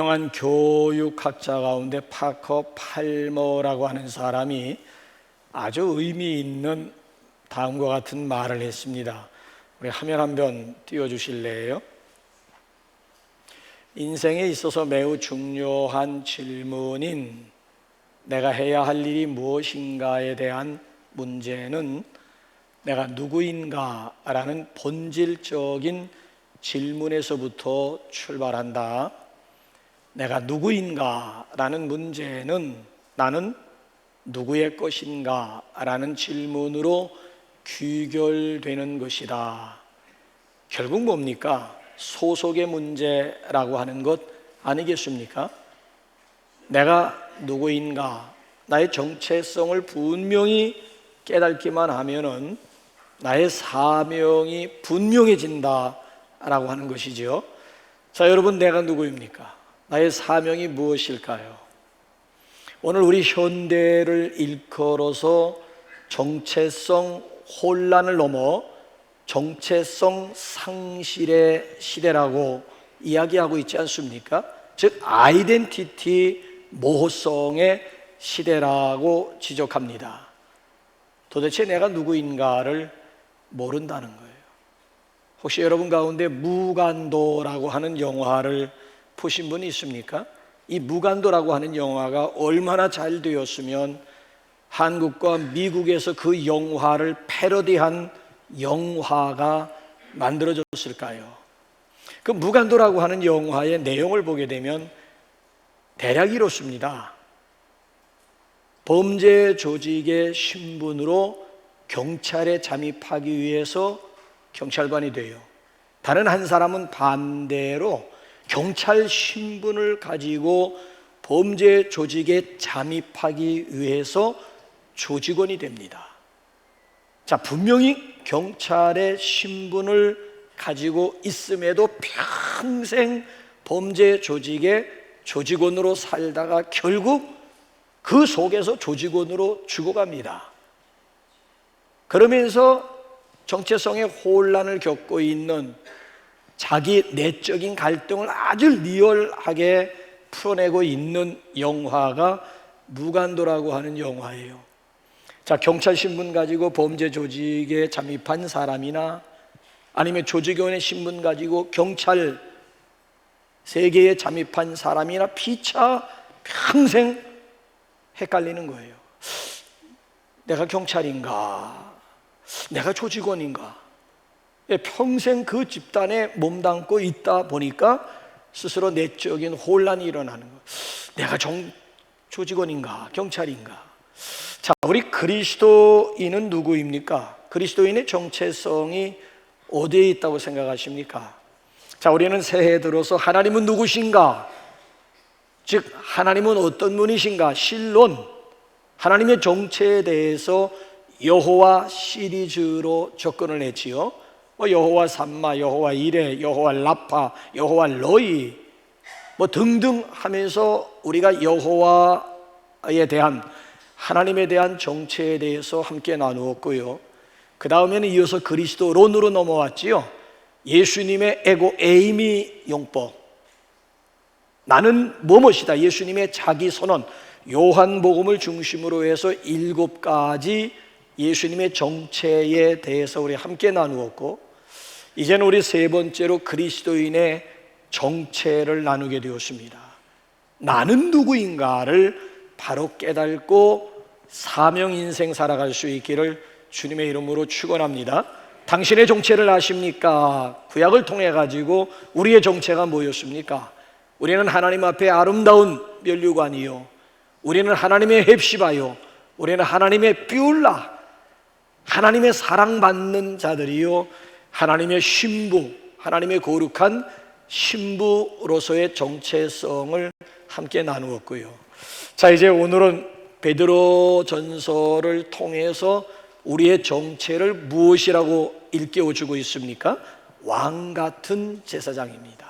유명한 교육학자 가운데 파커 팔머라고 하는 사람이 아주 의미 있는 다음과 같은 말을 했습니다. 우리 화면 한번 띄워주실래요? 인생에 있어서 매우 중요한 질문인 내가 해야 할 일이 무엇인가에 대한 문제는 내가 누구인가라는 본질적인 질문에서부터 출발한다. 내가 누구인가라는 문제는 나는 누구의 것인가라는 질문으로 귀결되는 것이다. 결국 뭡니까? 소속의 문제라고 하는 것 아니겠습니까? 내가 누구인가, 나의 정체성을 분명히 깨닫기만 하면은 나의 사명이 분명해진다라고 하는 것이죠. 자, 여러분, 내가 누구입니까? 나의 사명이 무엇일까요? 오늘 우리 현대를 일컬어서 정체성 혼란을 넘어 정체성 상실의 시대라고 이야기하고 있지 않습니까? 즉 아이덴티티 모호성의 시대라고 지적합니다. 도대체 내가 누구인가를 모른다는 거예요. 혹시 여러분 가운데 무간도라고 하는 영화를 보신 분이 있습니까? 이 무간도라고 하는 영화가 얼마나 잘 되었으면 한국과 미국에서 그 영화를 패러디한 영화가 만들어졌을까요? 그 무간도라고 하는 영화의 내용을 보게 되면 대략 이렇습니다. 범죄 조직의 신분으로 경찰에 잠입하기 위해서 경찰관이 돼요. 다른 한 사람은 반대로 경찰 신분을 가지고 범죄 조직에 잠입하기 위해서 조직원이 됩니다. 자, 분명히 경찰의 신분을 가지고 있음에도 평생 범죄 조직의 조직원으로 살다가 결국 그 속에서 조직원으로 죽어갑니다. 그러면서 정체성의 혼란을 겪고 있는 자기 내적인 갈등을 아주 리얼하게 풀어내고 있는 영화가 무간도라고 하는 영화예요. 자, 경찰 신분 가지고 범죄 조직에 잠입한 사람이나 아니면 조직원의 신분 가지고 경찰 세계에 잠입한 사람이나 피차 평생 헷갈리는 거예요. 내가 경찰인가? 내가 조직원인가? 평생 그 집단에 몸담고 있다 보니까 스스로 내적인 혼란이 일어나는 거예요. 내가 조직원인가? 경찰인가? 자, 우리 그리스도인은 누구입니까? 그리스도인의 정체성이 어디에 있다고 생각하십니까? 자, 우리는 새해 들어서 하나님은 누구신가? 즉 하나님은 어떤 분이신가? 신론, 하나님의 정체에 대해서 여호와 시리즈로 접근을 했지요. 여호와 삼마, 여호와 이레, 여호와 라파, 여호와 로이 등등 하면서 우리가 여호와에 대한 하나님에 대한 정체에 대해서 함께 나누었고요. 그 다음에는 이어서 그리스도론으로 넘어왔지요. 예수님의 에고 에이미 용법, 나는 무엇이다, 예수님의 자기 선언, 요한복음을 중심으로 해서 7가지 예수님의 정체에 대해서 우리 함께 나누었고, 이제는 우리 세 번째로 그리스도인의 정체를 나누게 되었습니다. 나는 누구인가를 바로 깨닫고 사명 인생 살아갈 수 있기를 주님의 이름으로 축원합니다. 당신의 정체를 아십니까? 구약을 통해 가지고 우리의 정체가 뭐였습니까? 우리는 하나님 앞에 아름다운 면류관이요, 우리는 하나님의 헵시바요, 우리는 하나님의 삐울라, 하나님의 사랑받는 자들이요, 하나님의 신부, 하나님의 거룩한 신부로서의 정체성을 함께 나누었고요. 자, 이제 오늘은 베드로 전서를 통해서 우리의 정체를 무엇이라고 일깨워주고 있습니까? 왕 같은 제사장입니다.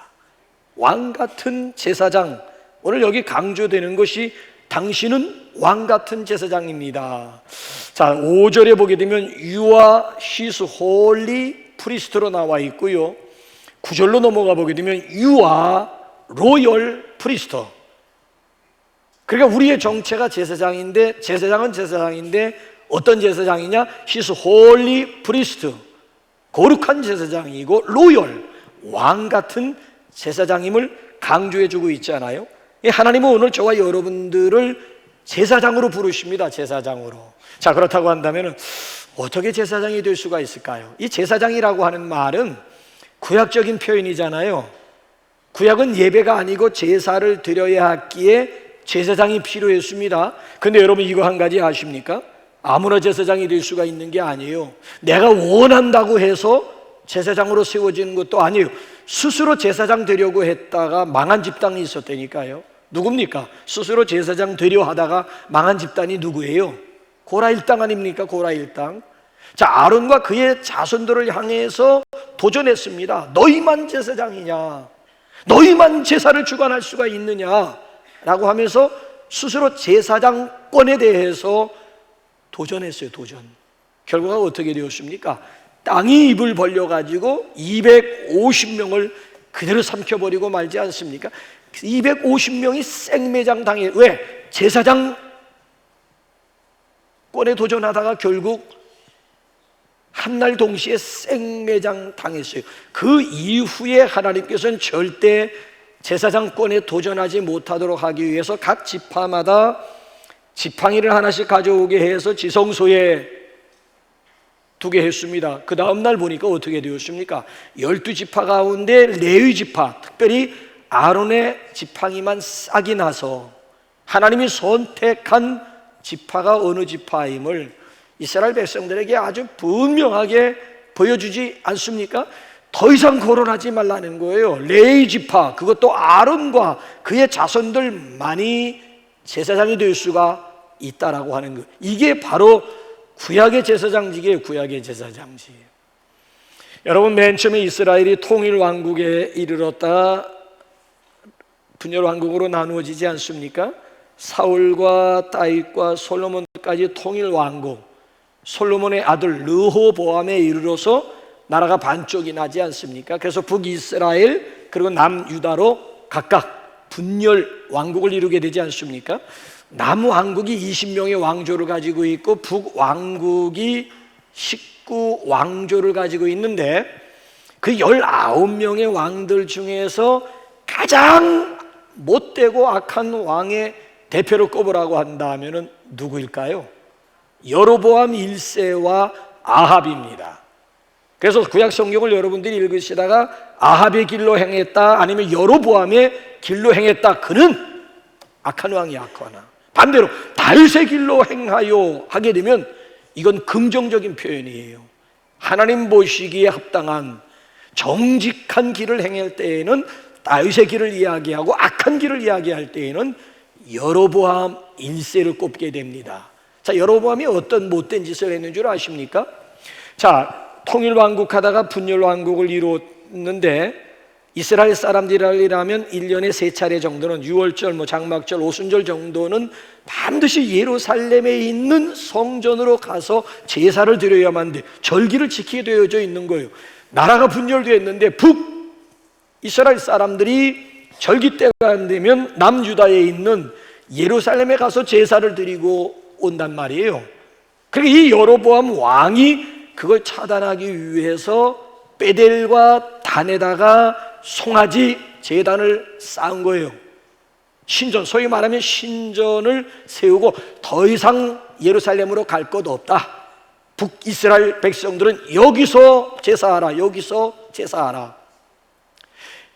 왕 같은 제사장. 오늘 여기 강조되는 것이 당신은 왕 같은 제사장입니다. 자, 5절에 보게 되면 You are his holy priest로 나와 있고요. 9절로 넘어가 보게 되면 You are 로열 프리스트. 그러니까 우리의 정체가 제사장인데, 제사장은 제사장인데 어떤 제사장이냐? He's holy priest. 거룩한 제사장이고 로열, 왕 같은 제사장임을 강조해주고 있잖아요. 하나님은 오늘 저와 여러분들을 제사장으로 부르십니다. 제사장으로. 자, 그렇다고 한다면 어떻게 제사장이 될 수가 있을까요? 이 제사장이라고 하는 말은 구약적인 표현이잖아요. 구약은 예배가 아니고 제사를 드려야 했기에 제사장이 필요했습니다. 근데 여러분 이거 한 가지 아십니까? 아무나 제사장이 될 수가 있는 게 아니에요. 내가 원한다고 해서 제사장으로 세워지는 것도 아니에요. 스스로 제사장 되려고 했다가 망한 집단이 있었다니까요. 누굽니까? 스스로 제사장 되려 하다가 망한 집단이 누구예요? 고라 일당 아닙니까? 고라 일당. 자, 아론과 그의 자손들을 향해서 도전했습니다. 너희만 제사장이냐? 너희만 제사를 주관할 수가 있느냐? 라고 하면서 스스로 제사장권에 대해서 도전했어요. 도전. 결과가 어떻게 되었습니까? 땅이 입을 벌려가지고 250명을 그대로 삼켜버리고 말지 않습니까? 250명이 생매장 당해. 왜? 제사장권에 도전하다가 결국 한날 동시에 생매장 당했어요. 그 이후에 하나님께서는 절대 제사장권에 도전하지 못하도록 하기 위해서 각 지파마다 지팡이를 하나씩 가져오게 해서 지성소에 두게 했습니다. 그 다음날 보니까 어떻게 되었습니까? 12지파 가운데 레위 지파, 특별히 아론의 지팡이만 싹이 나서 하나님이 선택한 지파가 어느 지파임을 이스라엘 백성들에게 아주 분명하게 보여주지 않습니까? 더 이상 거론하지 말라는 거예요. 레위 지파, 그것도 아론과 그의 자손들만이 제사장이 될 수가 있다라고 하는 거. 이게 바로 구약의 제사장직이에요. 구약의 제사장직. 여러분, 맨 처음에 이스라엘이 통일 왕국에 이르렀다 분열 왕국으로 나누어지지 않습니까? 사울과 다윗과 솔로몬까지 통일 왕국, 솔로몬의 아들 르호보암에 이르러서 나라가 반쪽이 나지 않습니까? 그래서 북이스라엘 그리고 남유다로 각각 분열 왕국을 이루게 되지 않습니까? 남왕국이 20명의 왕조를 가지고 있고 북왕국이 19왕조를 가지고 있는데 그 19명의 왕들 중에서 가장 못되고 악한 왕의 대표를 꼽으라고 한다면 누구일까요? 여로보암 1세와 아합입니다. 그래서 구약 성경을 여러분들이 읽으시다가 아합의 길로 행했다 아니면 여로보암의 길로 행했다, 그는 악한 왕이 악한 왕. 반대로 다윗의 길로 행하여 하게 되면 이건 긍정적인 표현이에요. 하나님 보시기에 합당한 정직한 길을 행할 때에는 다윗의 길을 이야기하고 악한 길을 이야기할 때에는 여로보암 1세를 꼽게 됩니다. 자, 여로보암이 어떤 못된 짓을 했는 줄 아십니까? 자, 통일왕국 하다가 분열왕국을 이뤘는데 이스라엘 사람들이라면 1년에 3차례 정도는 유월절, 장막절, 오순절 정도는 반드시 예루살렘에 있는 성전으로 가서 제사를 드려야만 돼. 절기를 지키게 되어져 있는 거예요. 나라가 분열되었는데 북이스라엘 사람들이 절기 때가 안 되면 남유다에 있는 예루살렘에 가서 제사를 드리고 온단 말이에요. 그러니까 이 여로보암 왕이 그걸 차단하기 위해서 베델과 단에다가 송아지 제단을 쌓은 거예요. 신전, 소위 말하면 신전을 세우고 더 이상 예루살렘으로 갈 것 없다. 북이스라엘 백성들은 여기서 제사하라, 여기서 제사하라.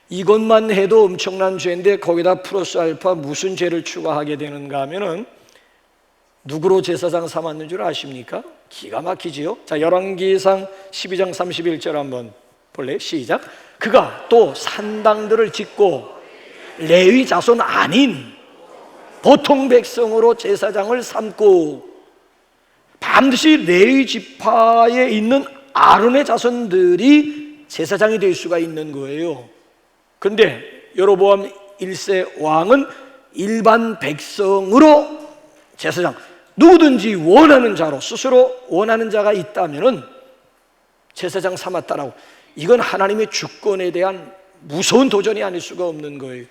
이것만 해도 엄청난 죄인데 거기다 플러스 알파 무슨 죄를 추가하게 되는가 하면은 누구로 제사장 삼았는 줄 아십니까? 기가 막히지요. 자, 열왕기상 12장 31절 한번 볼래요? 시작. 그가 또 산당들을 짓고 레위 자손 아닌 보통 백성으로 제사장을 삼고 반드시 레위 지파에 있는 아론의 자손들이 제사장이 될 수가 있는 거예요. 그런데 여로보암 1세 왕은 일반 백성으로 제사장, 누구든지 원하는 자로, 스스로 원하는 자가 있다면 제사장 삼았다라고. 이건 하나님의 주권에 대한 무서운 도전이 아닐 수가 없는 거예요.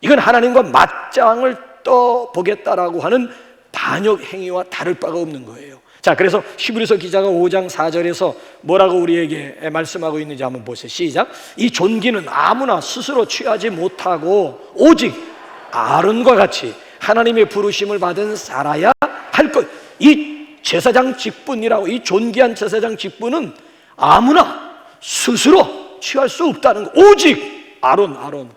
이건 하나님과 맞짱을 떠보겠다라고 하는 반역 행위와 다를 바가 없는 거예요. 자, 그래서 히브리서 기자가 5장 4절에서 뭐라고 우리에게 말씀하고 있는지 한번 보세요. 시작. 이 존귀는 아무나 스스로 취하지 못하고 오직 아론과 같이 하나님의 부르심을 받은 자라야 할 것. 이 제사장 직분이라고, 이 존귀한 제사장 직분은 아무나 스스로 취할 수 없다는 거. 오직 아론,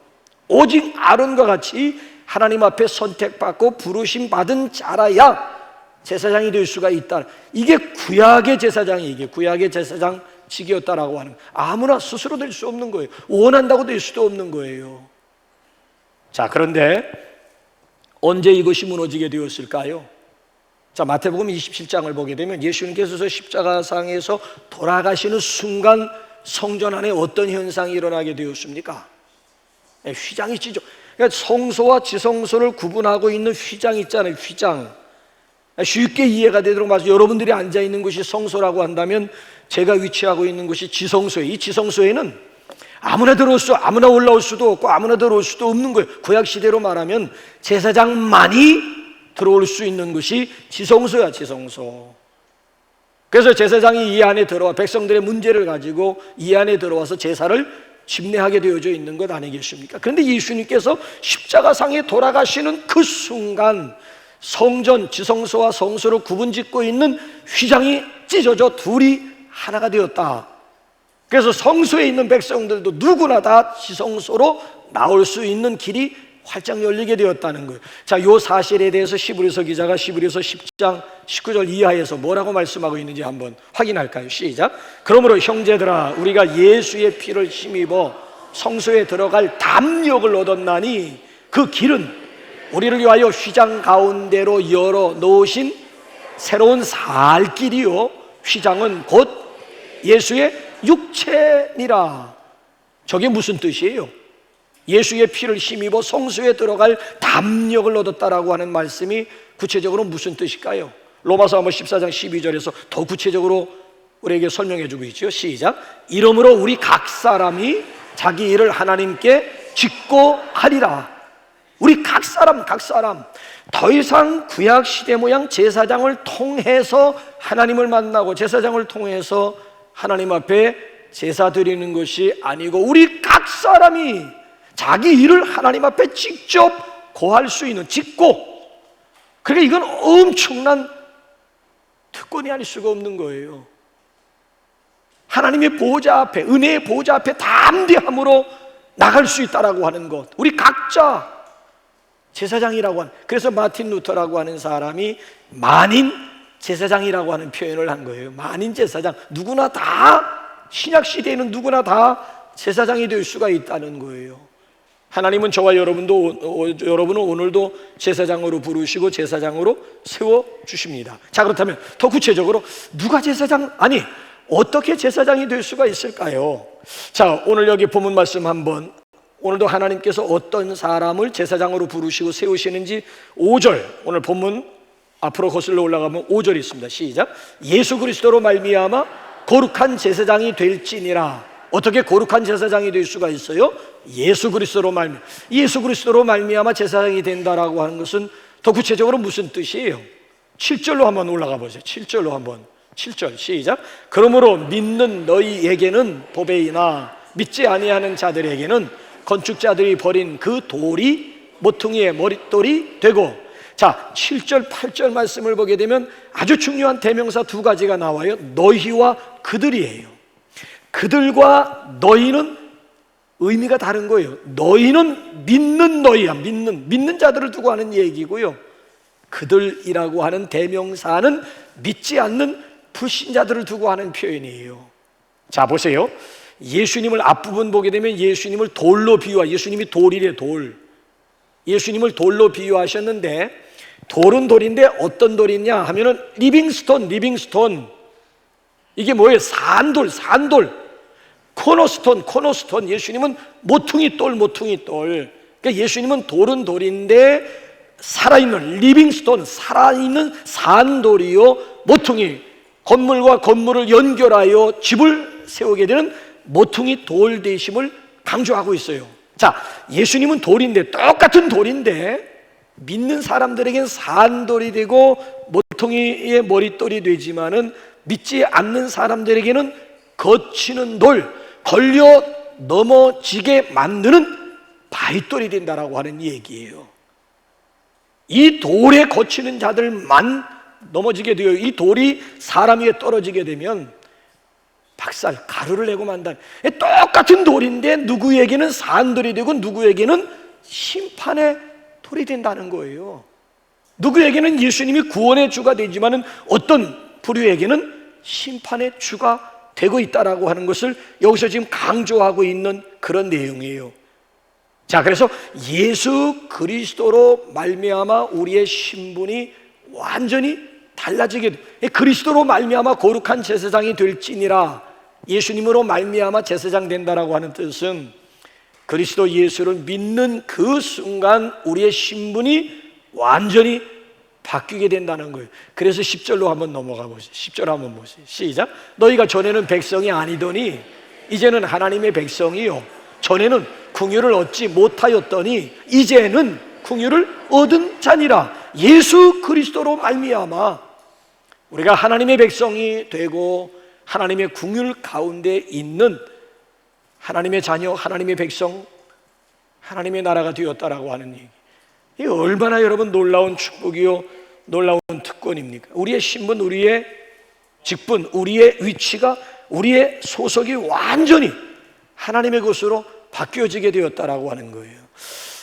오직 아론과 같이 하나님 앞에 선택받고 부르심 받은 자라야 제사장이 될 수가 있다. 이게 구약의 제사장이, 이게 구약의 제사장직이었다라고 하는, 아무나 스스로 될 수 없는 거예요. 원한다고 될 수도 없는 거예요. 자, 그런데 언제 이것이 무너지게 되었을까요? 자, 마태복음 27장을 보게 되면 예수님께서 십자가상에서 돌아가시는 순간 성전 안에 어떤 현상이 일어나게 되었습니까? 휘장이 찢어. 그러니까 성소와 지성소를 구분하고 있는 휘장 있잖아요. 휘장. 쉽게 이해가 되도록 말해서, 여러분들이 앉아있는 곳이 성소라고 한다면 제가 위치하고 있는 곳이 지성소예요. 이 지성소에는 아무나 아무나 올라올 수도 없고 아무나 들어올 수도 없는 거예요. 구약시대로 말하면 제사장만이 들어올 수 있는 것이 지성소야, 지성소. 그래서 제사장이 이 안에 들어와 백성들의 문제를 가지고 이 안에 들어와서 제사를 집례하게 되어져 있는 것 아니겠습니까? 그런데 예수님께서 십자가상에 돌아가시는 그 순간 성전, 지성소와 성소를 구분짓고 있는 휘장이 찢어져 둘이 하나가 되었다. 그래서 성소에 있는 백성들도 누구나 다 지성소로 나올 수 있는 길이 활짝 열리게 되었다는 거예요. 자, 이 사실에 대해서 히브리서 기자가 히브리서 10장 19절 이하에서 뭐라고 말씀하고 있는지 한번 확인할까요? 시작. 그러므로 형제들아, 우리가 예수의 피를 힘입어 성소에 들어갈 담력을 얻었나니 그 길은 우리를 위하여 휘장 가운데로 열어 놓으신 새로운 살 길이요, 휘장은 곧 예수의 육체니라. 저게 무슨 뜻이에요? 예수의 피를 힘입어 성소에 들어갈 담력을 얻었다라고 하는 말씀이 구체적으로 무슨 뜻일까요? 로마서 14장 12절에서 더 구체적으로 우리에게 설명해 주고 있죠. 시작. 이러므로 우리 각 사람이 자기 일을 하나님께 짓고 하리라. 우리 각 사람 더 이상 구약 시대 모양 제사장을 통해서 하나님을 만나고 제사장을 통해서 하나님 앞에 제사 드리는 것이 아니고 우리 각 사람이 자기 일을 하나님 앞에 직접 고할 수 있는, 짓고, 그러니까 이건 엄청난 특권이 아닐 수가 없는 거예요. 하나님의 보좌 앞에, 은혜의 보좌 앞에 담대함으로 나갈 수 있다라고 하는 것, 우리 각자 제사장이라고 하는, 그래서 마틴 루터라고 하는 사람이 만인 제사장이라고 하는 표현을 한 거예요. 만인 제사장, 누구나 다, 신약 시대에는 누구나 다 제사장이 될 수가 있다는 거예요. 하나님은 저와 여러분은 오늘도 제사장으로 부르시고 제사장으로 세워주십니다. 자, 그렇다면 더 구체적으로 누가 제사장, 아니 어떻게 제사장이 될 수가 있을까요? 자, 오늘 여기 본문 말씀 한번, 오늘도 하나님께서 어떤 사람을 제사장으로 부르시고 세우시는지 5절, 오늘 본문 앞으로 거슬러 올라가면 5절이 있습니다. 시작. 예수 그리스도로 말미암아 거룩한 제사장이 될지니라. 어떻게 거룩한 제사장이 될 수가 있어요? 예수 그리스도로 말미암아 제사장이 된다라고 하는 것은 더 구체적으로 무슨 뜻이에요? 7절로 한번 올라가 보세요. 7절로 한번. 7절 시작. 그러므로 믿는 너희에게는 보배이나 믿지 아니하는 자들에게는 건축자들이 버린 그 돌이 모퉁이의 머릿돌이 되고. 자, 7절 8절 말씀을 보게 되면 아주 중요한 대명사 두 가지가 나와요. 너희와 그들이에요. 그들과 너희는 의미가 다른 거예요. 너희는 믿는 너희야. 믿는 자들을 두고 하는 얘기고요. 그들이라고 하는 대명사는 믿지 않는 불신자들을 두고 하는 표현이에요. 자, 보세요. 예수님을 앞부분 보게 되면 예수님을 돌로 예수님이 돌이래, 돌. 예수님을 돌로 비유하셨는데, 돌은 돌인데 어떤 돌이냐 하면은 리빙스톤. 이게 뭐예요? 산돌. 코너스톤. 예수님은 모퉁이돌. 그러니까 예수님은 돌은 돌인데 살아있는 리빙스톤, 살아있는 산돌이요, 모퉁이, 건물과 건물을 연결하여 집을 세우게 되는 모퉁이 돌 되심을 강조하고 있어요. 자, 예수님은 돌인데, 똑같은 돌인데 믿는 사람들에겐 산돌이 되고 모퉁이의 머릿돌이 되지만은 믿지 않는 사람들에게는 거치는 돌, 걸려 넘어지게 만드는 바위돌이 된다라고 하는 얘기예요. 이 돌에 거치는 자들만 넘어지게 되어, 이 돌이 사람 위에 떨어지게 되면 박살, 가루를 내고 만다. 똑같은 돌인데 누구에게는 산돌이 되고 누구에게는 심판의 돌이 된다는 거예요. 누구에게는 예수님이 구원의 주가 되지만은 어떤 부류에게는 심판의 주가 되고 있다라고 하는 것을 여기서 지금 강조하고 있는 그런 내용이에요. 자, 그래서 예수 그리스도로 말미암아 우리의 신분이 완전히 달라지게 돼. 그리스도로 말미암아 거룩한 제사장이 될지니라. 예수님으로 말미암아 제사장 된다라고 하는 뜻은 그리스도 예수를 믿는 그 순간 우리의 신분이 완전히 바뀌게 된다는 거예요. 그래서 10절로 한번 넘어가 보세요. 10절 한번 보세요. 시작. 너희가 전에는 백성이 아니더니 이제는 하나님의 백성이요, 전에는 긍휼을 얻지 못하였더니 이제는 긍휼을 얻은 자니라. 예수 그리스도로 말미암아 우리가 하나님의 백성이 되고 하나님의 긍휼 가운데 있는 하나님의 자녀, 하나님의 백성, 하나님의 나라가 되었다라고 하는 얘기. 이게 얼마나 여러분 놀라운 축복이요, 놀라운 특권입니까? 우리의 신분, 우리의 직분, 우리의 위치가, 우리의 소속이 완전히 하나님의 것으로 바뀌어지게 되었다라고 하는 거예요.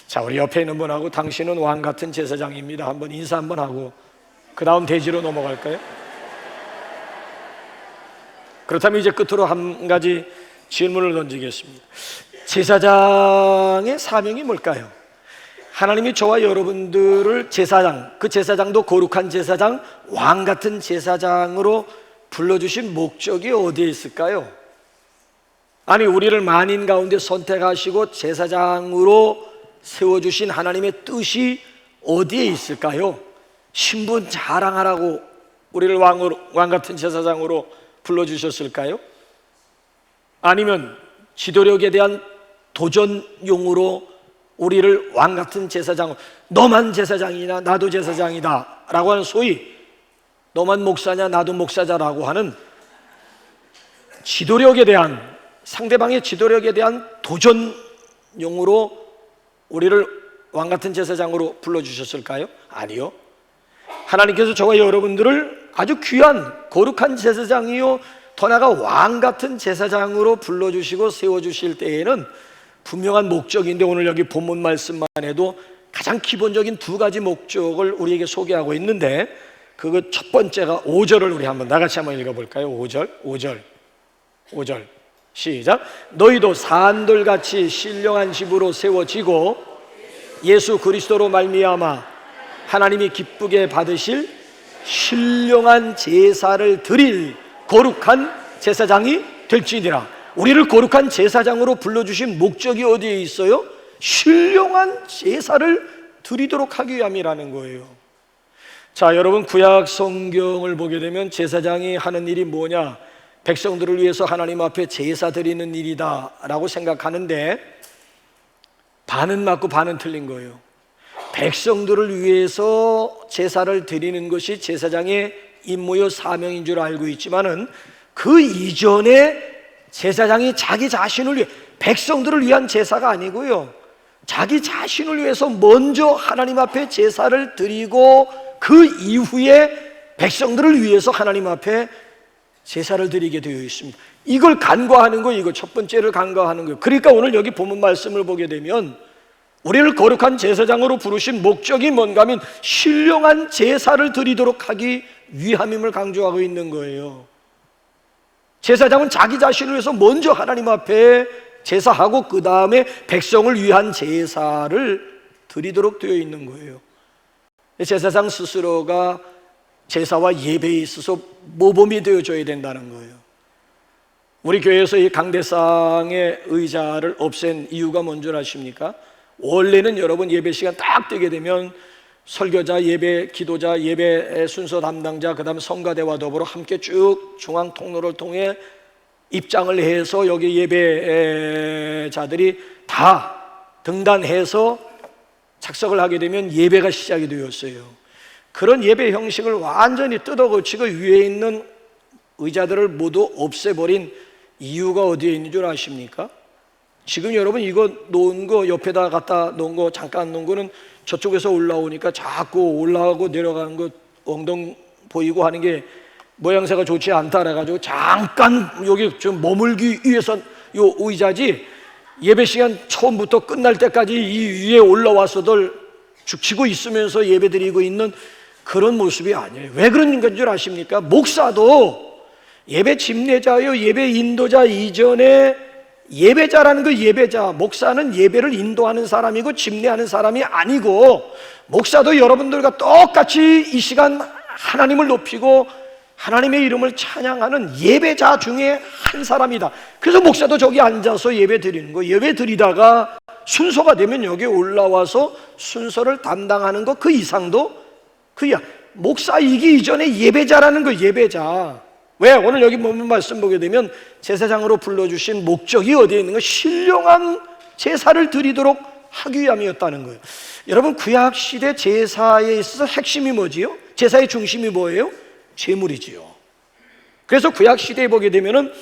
자, 우리 옆에 있는 분하고 당신은 왕 같은 제사장입니다. 한번 인사 한번 하고 그 다음 대지로 넘어갈까요? 그렇다면 이제 끝으로 한 가지 질문을 던지겠습니다. 제사장의 사명이 뭘까요? 하나님이 저와 여러분들을 제사장, 그 제사장도 거룩한 제사장, 왕 같은 제사장으로 불러주신 목적이 어디에 있을까요? 아니, 우리를 만인 가운데 선택하시고 제사장으로 세워주신 하나님의 뜻이 어디에 있을까요? 신분 자랑하라고 우리를 왕 같은 제사장으로 불러주셨을까요? 아니면 지도력에 대한 도전용으로 우리를 왕 같은 제사장, 너만 제사장이냐 나도 제사장이다 라고 하는, 소위 너만 목사냐 나도 목사자라고 하는 지도력에 대한, 상대방의 지도력에 대한 도전용으로 우리를 왕 같은 제사장으로 불러주셨을까요? 아니요. 하나님께서 저와 여러분들을 아주 귀한 거룩한 제사장이요, 더 나아가 왕 같은 제사장으로 불러주시고 세워주실 때에는 분명한 목적인데, 오늘 여기 본문 말씀만 해도 가장 기본적인 두 가지 목적을 우리에게 소개하고 있는데, 그거 첫 번째가 5절을 우리 한번 나같이 한번 읽어볼까요? 5절 시작. 너희도 산돌같이 신령한 집으로 세워지고 예수 그리스도로 말미암아 하나님이 기쁘게 받으실 신령한 제사를 드릴 거룩한 제사장이 될지니라. 우리를 거룩한 제사장으로 불러주신 목적이 어디에 있어요? 신령한 제사를 드리도록 하기 위함이라는 거예요. 자, 여러분, 구약 성경을 보게 되면 제사장이 하는 일이 뭐냐? 백성들을 위해서 하나님 앞에 제사 드리는 일이다 라고 생각하는데, 반은 맞고 반은 틀린 거예요. 백성들을 위해서 제사를 드리는 것이 제사장의 임무요 사명인 줄 알고 있지만은, 그 이전에 제사장이 자기 자신을 위해, 백성들을 위한 제사가 아니고요, 자기 자신을 위해서 먼저 하나님 앞에 제사를 드리고 그 이후에 백성들을 위해서 하나님 앞에 제사를 드리게 되어 있습니다. 이걸 간과하는 거, 이거 첫 번째를 간과하는 거예요. 그러니까 오늘 여기 본문 말씀을 보게 되면 우리를 거룩한 제사장으로 부르신 목적이 뭔가 하면 신령한 제사를 드리도록 하기 위함임을 강조하고 있는 거예요. 제사장은 자기 자신을 위해서 먼저 하나님 앞에 제사하고 그 다음에 백성을 위한 제사를 드리도록 되어 있는 거예요. 제사장 스스로가 제사와 예배에 있어서 모범이 되어줘야 된다는 거예요. 우리 교회에서 이 강대상의 의자를 없앤 이유가 뭔 줄 아십니까? 원래는 여러분 예배 시간 딱 되게 되면 설교자, 예배 기도자, 예배 순서 담당자, 그 다음에 성가대와 더불어 함께 쭉 중앙 통로를 통해 입장을 해서 여기 예배자들이 다 등단해서 착석을 하게 되면 예배가 시작이 되었어요. 그런 예배 형식을 완전히 뜯어고치고 위에 있는 의자들을 모두 없애버린 이유가 어디에 있는 줄 아십니까? 지금 여러분 이거 놓은 거 옆에다 갖다 놓은 거 잠깐 놓은 거는 저쪽에서 올라오니까 자꾸 올라가고 내려가는 거 엉덩 보이고 하는 게 모양새가 좋지 않다 그래가지고 잠깐 여기 좀 머물기 위해서 요 의자지, 예배 시간 처음부터 끝날 때까지 이 위에 올라와서들 죽치고 있으면서 예배 드리고 있는 그런 모습이 아니에요. 왜 그런 건 줄 아십니까? 목사도 예배 집례자요, 예배 인도자 이전에 예배자라는 거, 예배자, 목사는 예배를 인도하는 사람이고 집례하는 사람이 아니고, 목사도 여러분들과 똑같이 이 시간 하나님을 높이고 하나님의 이름을 찬양하는 예배자 중에 한 사람이다. 그래서 목사도 저기 앉아서 예배 드리는 거, 예배 드리다가 순서가 되면 여기 올라와서 순서를 담당하는 거, 그 이상도 그야. 목사이기 이전에 예배자라는 거, 예배자. 왜? 오늘 여기 보면 말씀 보게 되면 제사장으로 불러주신 목적이 어디에 있는 거? 신령한 제사를 드리도록 하기 위함이었다는 거예요. 여러분, 구약시대 제사에 있어서 핵심이 뭐지요? 제사의 중심이 뭐예요? 제물이지요. 그래서 구약시대에 보게 되면은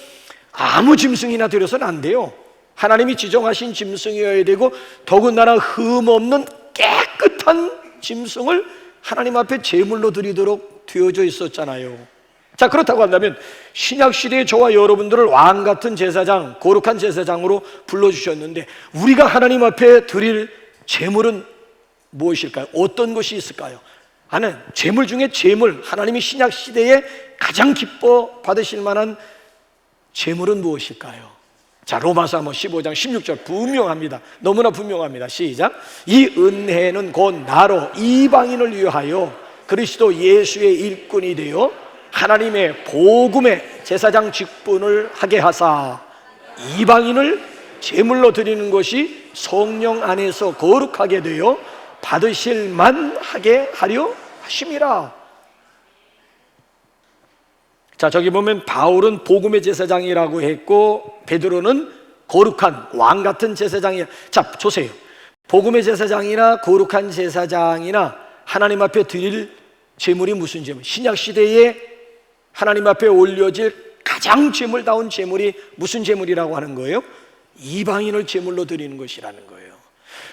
아무 짐승이나 드려서는 안 돼요. 하나님이 지정하신 짐승이어야 되고, 더군다나 흠없는 깨끗한 짐승을 하나님 앞에 제물로 드리도록 되어져 있었잖아요. 자, 그렇다고 한다면 신약시대에 저와 여러분들을 왕같은 제사장, 거룩한 제사장으로 불러주셨는데, 우리가 하나님 앞에 드릴 제물은 무엇일까요? 어떤 것이 있을까요? 하는 제물 중에 제물, 하나님이 신약시대에 가장 기뻐 받으실 만한 제물은 무엇일까요? 자, 로마서 15장 16절 분명합니다. 너무나 분명합니다. 시작. 이 은혜는 곧 나로 이방인을 위하여 그리스도 예수의 일꾼이 되어 하나님의 복음의 제사장 직분을 하게 하사 이방인을 제물로 드리는 것이 성령 안에서 거룩하게 되어 받으실 만하게 하려 하심이라. 자, 저기 보면 바울은 복음의 제사장이라고 했고 베드로는 거룩한 왕같은 제사장이야. 자, 보세요. 복음의 제사장이나 거룩한 제사장이나 하나님 앞에 드릴 제물이 무슨 제물? 신약시대에 하나님 앞에 올려질 가장 제물다운 제물이 무슨 제물이라고 하는 거예요? 이방인을 제물로 드리는 것이라는 거예요.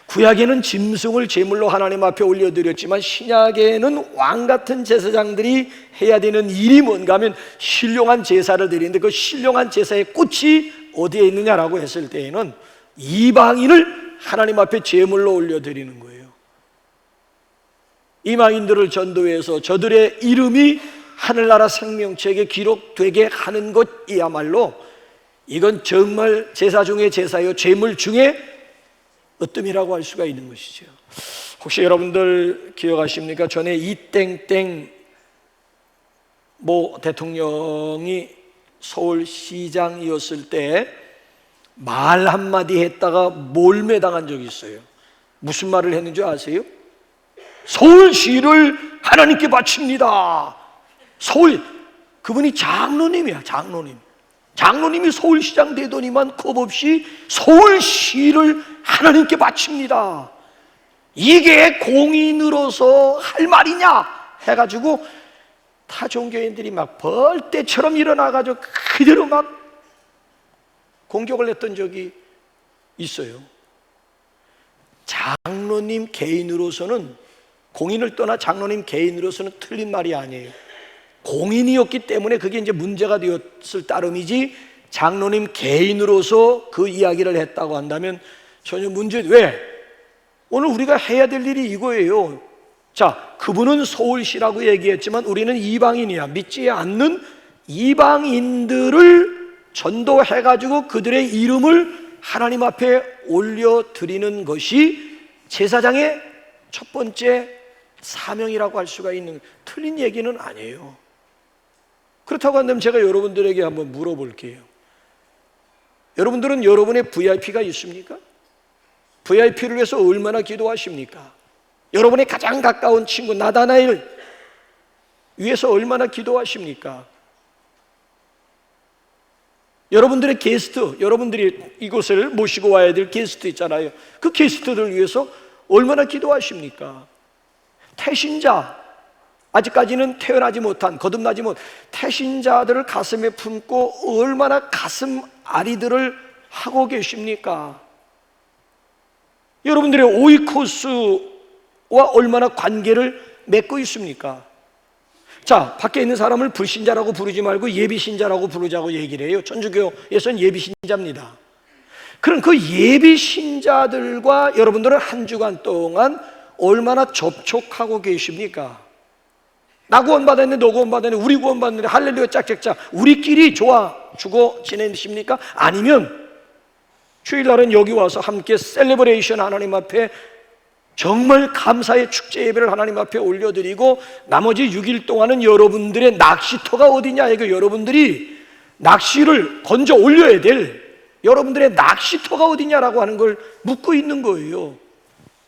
구약에는 짐승을 제물로 하나님 앞에 올려드렸지만 신약에는 왕같은 제사장들이 해야 되는 일이 뭔가 하면 신령한 제사를 드리는데, 그 신령한 제사의 꽃이 어디에 있느냐라고 했을 때에는 이방인을 하나님 앞에 제물로 올려드리는 거예요. 이방인들을 전도해서 저들의 이름이 하늘나라 생명책에 기록되게 하는 것이야말로 이건 정말 제사 중에 제사요, 제물 중에 으뜸이라고 할 수가 있는 것이죠. 혹시 여러분들 기억하십니까? 전에 이땡땡 모 대통령이 서울시장이었을 때 말 한마디 했다가 몰매당한 적이 있어요. 무슨 말을 했는지 아세요? 서울시를 하나님께 바칩니다. 그분이 장로님이야, 장로님. 장로님이 서울시장 되더니만 겁없이 서울시를 하나님께 바칩니다. 이게 공인으로서 할 말이냐 해가지고 타 종교인들이 막 벌떼처럼 일어나가지고 그대로 막 공격을 했던 적이 있어요. 장로님 개인으로서는, 공인을 떠나 장로님 개인으로서는 틀린 말이 아니에요. 공인이었기 때문에 그게 이제 문제가 되었을 따름이지, 장로님 개인으로서 그 이야기를 했다고 한다면 전혀 문제. 왜? 오늘 우리가 해야 될 일이 이거예요. 자, 그분은 서울시라고 얘기했지만 우리는 이방인이야. 믿지 않는 이방인들을 전도해가지고 그들의 이름을 하나님 앞에 올려드리는 것이 제사장의 첫 번째 사명이라고 할 수가 있는, 틀린 얘기는 아니에요. 그렇다고 한다면 제가 여러분들에게 한번 물어볼게요. 여러분들은 여러분의 VIP가 있습니까? VIP를 위해서 얼마나 기도하십니까? 여러분의 가장 가까운 친구 나다나엘 위해서 얼마나 기도하십니까? 여러분들의 게스트, 여러분들이 이곳을 모시고 와야 될 게스트 있잖아요. 그 게스트들 위해서 얼마나 기도하십니까? 태신자, 아직까지는 태어나지 못한, 거듭나지 못 태신자들을 가슴에 품고 얼마나 가슴 아리들을 하고 계십니까? 여러분들의 오이코스와 얼마나 관계를 맺고 있습니까? 자, 밖에 있는 사람을 불신자라고 부르지 말고 예비신자라고 부르자고 얘기를 해요. 천주교에서는 예비신자입니다. 그럼 그 예비신자들과 여러분들은 한 주간 동안 얼마나 접촉하고 계십니까? 나 구원받았는데 너 구원받았는데 우리 구원받았는데 할렐루야 짝짝짝 우리끼리 좋아 주고 지내십니까? 아니면 주일날은 여기 와서 함께 셀레브레이션 하나님 앞에 정말 감사의 축제 예배를 하나님 앞에 올려드리고 나머지 6일 동안은 여러분들의 낚시터가 어디냐, 이거 여러분들이 낚시를 건져 올려야 될 여러분들의 낚시터가 어디냐라고 하는 걸 묻고 있는 거예요.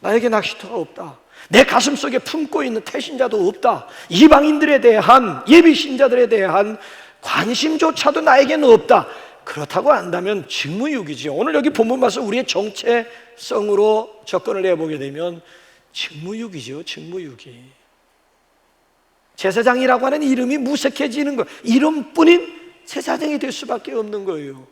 나에게 낚시터가 없다. 내 가슴속에 품고 있는 태신자도 없다. 이방인들에 대한, 예비신자들에 대한 관심조차도 나에게는 없다. 그렇다고 한다면 직무유기죠. 오늘 여기 본문 봐서 우리의 정체성으로 접근을 해보게 되면 직무유기죠. 직무유기. 제사장이라고 하는 이름이 무색해지는 거예요. 이름뿐인 제사장이 될 수밖에 없는 거예요.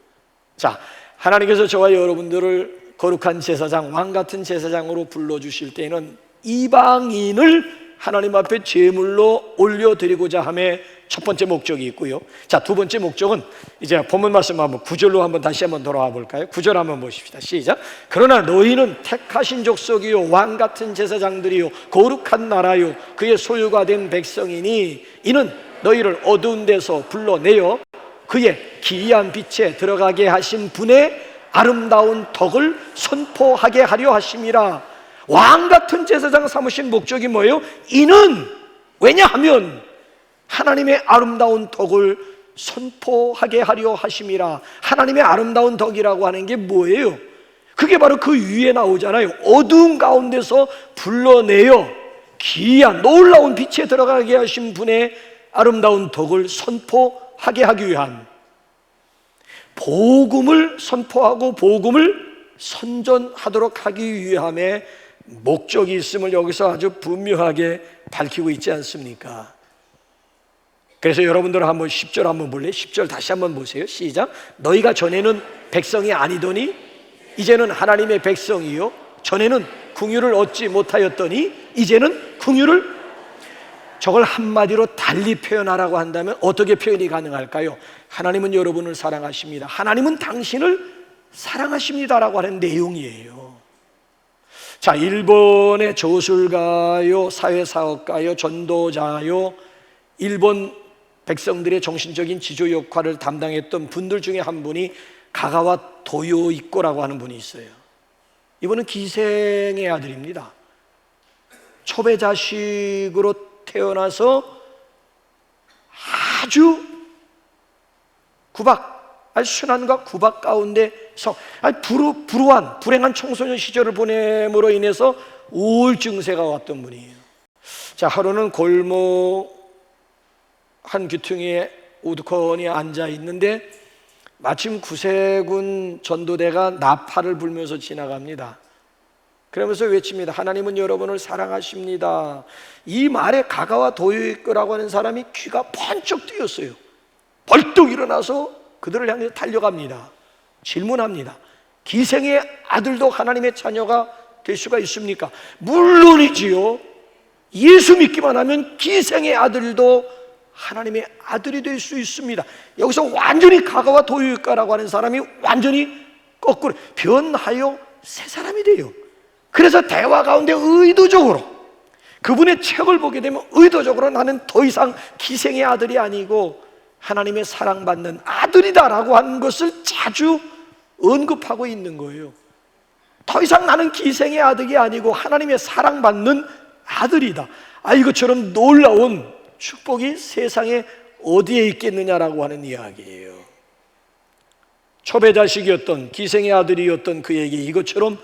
자, 하나님께서 저와 여러분들을 거룩한 제사장, 왕같은 제사장으로 불러주실 때에는 이방인을 하나님 앞에 제물로 올려드리고자 함의 첫 번째 목적이 있고요. 자, 두 번째 목적은 이제 본문 말씀 한번 9절로 한번 다시 한번 돌아와 볼까요? 9절 한번 보십시다. 시작. 그러나 너희는 택하신 족속이요 왕 같은 제사장들이요 거룩한 나라요 그의 소유가 된 백성이니 이는 너희를 어두운 데서 불러내어 그의 기이한 빛에 들어가게 하신 분의 아름다운 덕을 선포하게 하려 하심이라. 왕 같은 제사장 삼으신 목적이 뭐예요? 이는 왜냐하면 하나님의 아름다운 덕을 선포하게 하려 하심이라. 하나님의 아름다운 덕이라고 하는 게 뭐예요? 그게 바로 그 위에 나오잖아요. 어두운 가운데서 불러내어 기이한 놀라운 빛에 들어가게 하신 분의 아름다운 덕을 선포하게 하기 위한, 복음을 선포하고 복음을 선전하도록 하기 위함에 목적이 있음을 여기서 아주 분명하게 밝히고 있지 않습니까? 그래서 여러분들 한번 10절 한번 볼래요? 10절 다시 한번 보세요. 시작. 너희가 전에는 백성이 아니더니 이제는 하나님의 백성이요 전에는 긍휼을 얻지 못하였더니 이제는 긍휼을. 저걸 한마디로 달리 표현하라고 한다면 어떻게 표현이 가능할까요? 하나님은 여러분을 사랑하십니다. 하나님은 당신을 사랑하십니다라고 하는 내용이에요. 자, 일본의 저술가요, 사회사업가요, 전도자요, 일본 백성들의 정신적인 지조 역할을 담당했던 분들 중에 한 분이 가가와 도요이코라고 하는 분이 있어요. 이분은 기생의 아들입니다. 초배자식으로 태어나서 아주 순환과 구박 가운데서 불행한 청소년 시절을 보냄으로 인해서 우울 증세가 왔던 분이에요. 자, 하루는 골목 한 귀퉁이에 우두커니 앉아 있는데 마침 구세군 전도대가 나팔을 불면서 지나갑니다. 그러면서 외칩니다. 하나님은 여러분을 사랑하십니다. 이 말에 가가와 도요이코라고 하는 사람이 귀가 번쩍 뜨였어요. 벌떡 일어나서 그들을 향해 달려갑니다. 질문합니다. 기생의 아들도 하나님의 자녀가 될 수가 있습니까? 물론이지요. 예수 믿기만 하면 기생의 아들도 하나님의 아들이 될 수 있습니다. 여기서 완전히 가가와 도요이코라고 하는 사람이 완전히 거꾸로 변하여 새 사람이 돼요. 그래서 대화 가운데 의도적으로 그분의 책을 보게 되면 의도적으로 나는 더 이상 기생의 아들이 아니고 하나님의 사랑받는 아들이다라고 하는 것을 자주 언급하고 있는 거예요. 더 이상 나는 기생의 아들이 아니고 하나님의 사랑받는 아들이다. 이것처럼 놀라운 축복이 세상에 어디에 있겠느냐라고 하는 이야기예요. 초배자식이었던 기생의 아들이었던 그에게 이것처럼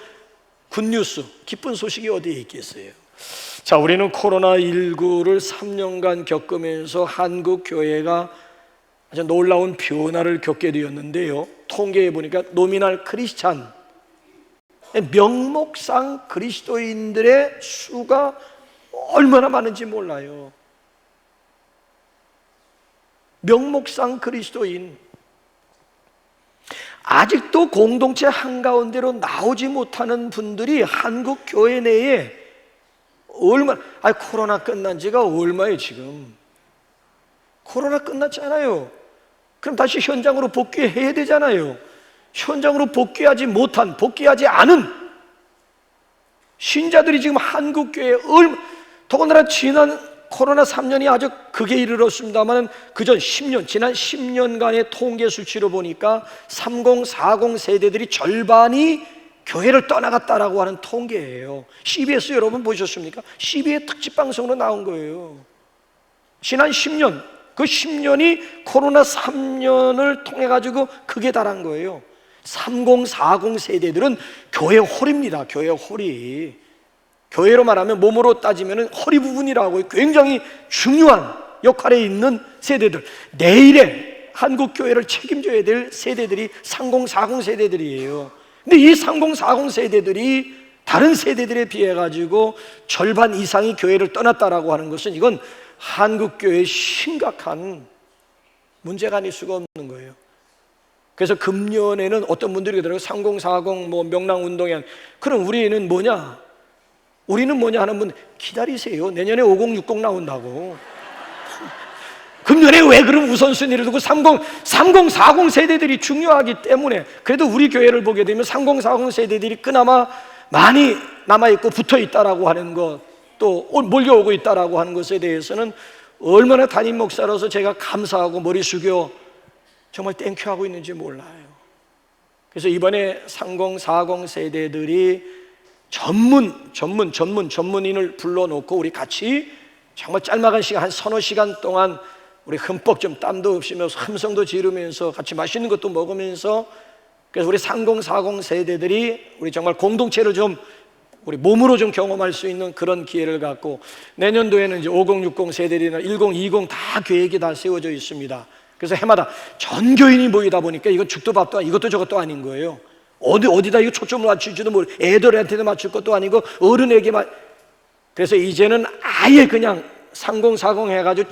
굿뉴스, 기쁜 소식이 어디에 있겠어요? 자, 우리는 코로나19를 3년간 겪으면서 한국 교회가 아주 놀라운 변화를 겪게 되었는데요. 통계에 보니까 노미널 크리스찬, 명목상 그리스도인들의 수가 얼마나 많은지 몰라요. 명목상 그리스도인, 아직도 공동체 한가운데로 나오지 못하는 분들이 한국 교회 내에 얼마나, 코로나 끝난 지가 얼마예요 지금? 코로나 끝났잖아요. 그럼 다시 현장으로 복귀해야 되잖아요. 현장으로 복귀하지 못한, 복귀하지 않은 신자들이 지금 한국 교회에 더군다나 지난 코로나 3년이 아주 극에 이르렀습니다만 그전 10년, 지난 10년간의 통계 수치로 보니까 30, 40 세대들이 절반이 교회를 떠나갔다라고 하는 통계예요. CBS 여러분 보셨습니까? CBS 특집 방송으로 나온 거예요. 지난 10년, 그 10년이 코로나 3년을 통해 가지고 극에 달한 거예요. 30, 40 세대들은 교회 홀입니다. 교회 홀이. 교회로 말하면 몸으로 따지면 허리 부분이라고 굉장히 중요한 역할에 있는 세대들, 내일의 한국 교회를 책임져야 될 세대들이 30, 40 세대들이에요. 근데 이 30, 40 세대들이 다른 세대들에 비해 가지고 절반 이상이 교회를 떠났다라고 하는 것은 이건 한국 교회의 심각한 문제가 아닐 수가 없는 거예요. 그래서 금년에는 어떤 분들이 그러더라고요. 30, 40 명랑 운동회. 그럼 우리는 뭐냐? 우리는 뭐냐 하는 분 기다리세요. 내년에 50, 60 나온다고. 금년에 왜 그럼 우선순위를 두고 30, 40 세대들이 중요하기 때문에 그래도 우리 교회를 보게 되면 30, 40 세대들이 그나마 많이 남아있고 붙어있다라고 하는 것, 또 몰려오고 있다라고 하는 것에 대해서는 얼마나 담임 목사로서 제가 감사하고 머리 숙여 정말 땡큐하고 있는지 몰라요. 그래서 이번에 30, 40 세대들이 전문인을 불러놓고 우리 같이 정말 짤막한 시간, 한 서너 시간 동안 우리 흠뻑 좀 땀도 없이면서 함성도 지르면서 같이 맛있는 것도 먹으면서, 그래서 우리 30, 40 세대들이 우리 정말 공동체를 좀 우리 몸으로 좀 경험할 수 있는 그런 기회를 갖고, 내년도에는 이제 50, 60 세대들이나 10, 20 다 계획이 다 세워져 있습니다. 그래서 해마다 전 교인이 모이다 보니까 이건 죽도 밥도 이것도 저것도 아닌 거예요. 어디다 이거 초점을 맞출지도 모르고 애들한테도 맞출 것도 아니고 어른에게만. 그래서 이제는 아예 그냥 30, 40 해가지고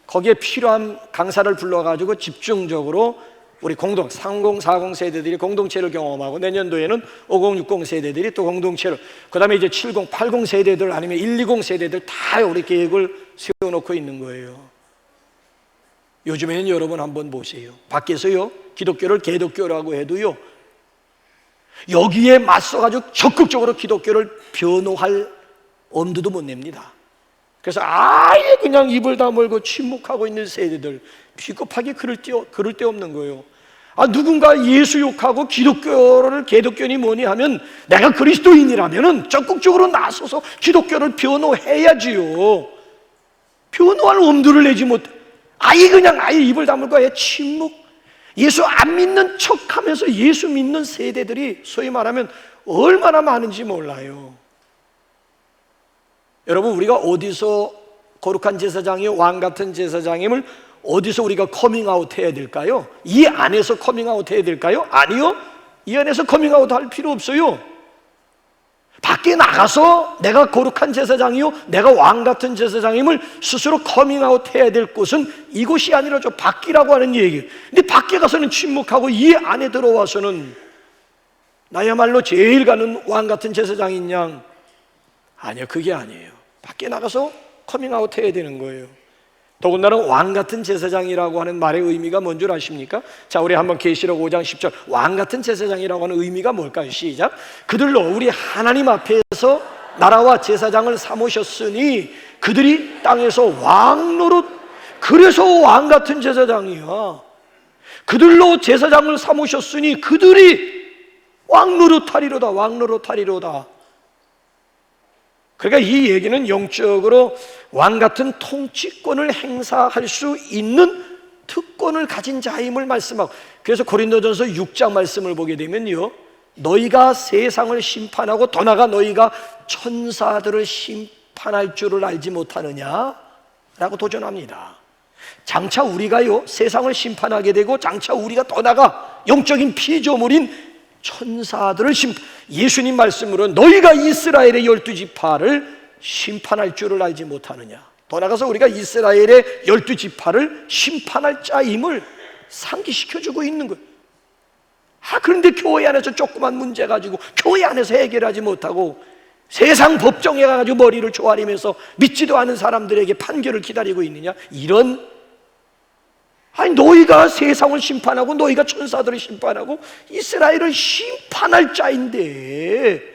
거기에 필요한 강사를 불러가지고 집중적으로 우리 30, 40 세대들이 공동체를 경험하고, 내년도에는 50, 60 세대들이 또 공동체를, 그 다음에 이제 70, 80 세대들 아니면 120 세대들 다 우리 계획을 세워놓고 있는 거예요. 요즘에는 여러분 한번 보세요. 밖에서요, 기독교를 개독교라고 해도요, 여기에 맞서가지고 적극적으로 기독교를 변호할 엄두도 못 냅니다. 그래서 아예 그냥 입을 다물고 침묵하고 있는 세대들, 비겁하게 그럴 데 없는 거예요. 누군가 예수 욕하고 기독교를 개독교니 뭐니 하면 내가 그리스도인이라면 적극적으로 나서서 기독교를 변호해야지요. 변호할 엄두를 내지 못해 아예 입을 다물고 아예 침묵. 예수 안 믿는 척하면서 예수 믿는 세대들이 소위 말하면 얼마나 많은지 몰라요. 여러분, 우리가 어디서 거룩한 제사장이 왕 같은 제사장임을 어디서 우리가 커밍아웃 해야 될까요? 이 안에서 커밍아웃 해야 될까요? 아니요. 이 안에서 커밍아웃 할 필요 없어요. 밖에 나가서 내가 거룩한 제사장이요, 내가 왕 같은 제사장임을 스스로 커밍아웃 해야 될 곳은 이곳이 아니라 저 밖이라고 하는 얘기예요. 근데 밖에 가서는 침묵하고 이 안에 들어와서는 나야말로 제일 가는 왕 같은 제사장인 양. 아니요, 그게 아니에요. 밖에 나가서 커밍아웃 해야 되는 거예요. 더군다나 왕 같은 제사장이라고 하는 말의 의미가 뭔 줄 아십니까? 자, 우리 한번 계시록 5장 10절 왕 같은 제사장이라고 하는 의미가 뭘까요? 시작. 그들로 우리 하나님 앞에서 나라와 제사장을 삼으셨으니 그들이 땅에서 왕 노릇. 그래서 왕 같은 제사장이야. 그들로 제사장을 삼으셨으니 그들이 왕 노릇하리로다. 왕 노릇하리로다. 그러니까 이 얘기는 영적으로 왕 같은 통치권을 행사할 수 있는 특권을 가진 자임을 말씀하고, 그래서 고린도전서 6장 말씀을 보게 되면요, 너희가 세상을 심판하고 더 나아가 너희가 천사들을 심판할 줄을 알지 못하느냐? 라고 도전합니다. 장차 우리가요 세상을 심판하게 되고, 장차 우리가 더 나아가 영적인 피조물인 천사들을 예수님 말씀으로 너희가 이스라엘의 12지파를 심판할 줄을 알지 못하느냐. 더 나아가서 우리가 이스라엘의 12지파를 심판할 자임을 상기시켜주고 있는 거예요. 그런데 교회 안에서 조그만 문제 가지고 교회 안에서 해결하지 못하고 세상 법정에 가가지고 머리를 조아리면서 믿지도 않은 사람들에게 판결을 기다리고 있느냐. 이런, 너희가 세상을 심판하고 너희가 천사들을 심판하고 이스라엘을 심판할 자인데.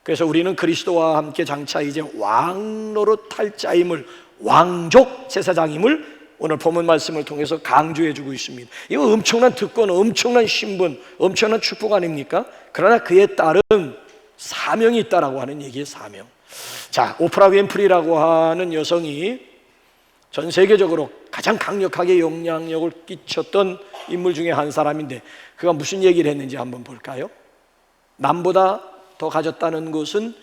그래서 우리는 그리스도와 함께 장차 이제 왕노릇 할 자임을, 왕족 제사장임을 오늘 본문 말씀을 통해서 강조해 주고 있습니다. 이거 엄청난 특권, 엄청난 신분, 엄청난 축복 아닙니까? 그러나 그에 따른 사명이 있다라고 하는 얘기의 사명. 자, 오프라 윈프리라고 하는 여성이 전 세계적으로 가장 강력하게 영향력을 끼쳤던 인물 중에 한 사람인데, 그가 무슨 얘기를 했는지 한번 볼까요? 남보다 더 가졌다는 것은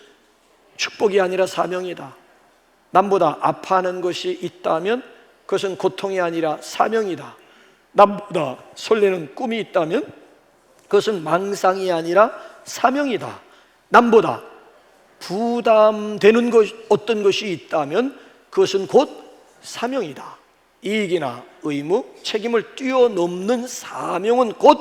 축복이 아니라 사명이다. 남보다 아파하는 것이 있다면 그것은 고통이 아니라 사명이다. 남보다 설레는 꿈이 있다면 그것은 망상이 아니라 사명이다. 남보다 부담되는 어떤 것이 있다면 그것은 곧 사명이다. 이익이나 의무, 책임을 뛰어넘는 사명은 곧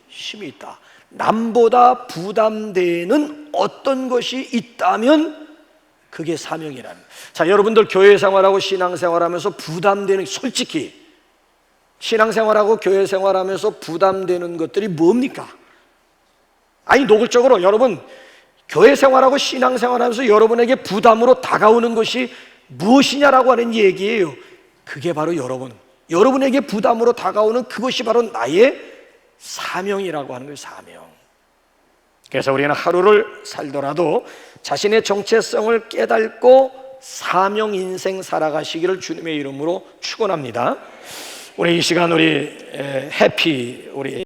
힘이 있다. 남보다 부담되는 어떤 것이 있다면 그게 사명이라는. 자, 여러분들 교회 생활하고 신앙 생활하면서 부담되는, 솔직히 신앙생활하고 교회 생활하면서 부담되는 것들이 뭡니까? 노골적으로 여러분, 교회 생활하고 신앙 생활하면서 여러분에게 부담으로 다가오는 것이 무엇이냐라고 하는 얘기예요. 그게 바로 여러분에게 부담으로 다가오는 그것이 바로 나의 사명이라고 하는 거예요. 사명. 그래서 우리는 하루를 살더라도 자신의 정체성을 깨닫고 사명 인생 살아가시기를 주님의 이름으로 축원합니다. 우리 이 시간 우리 해피 우리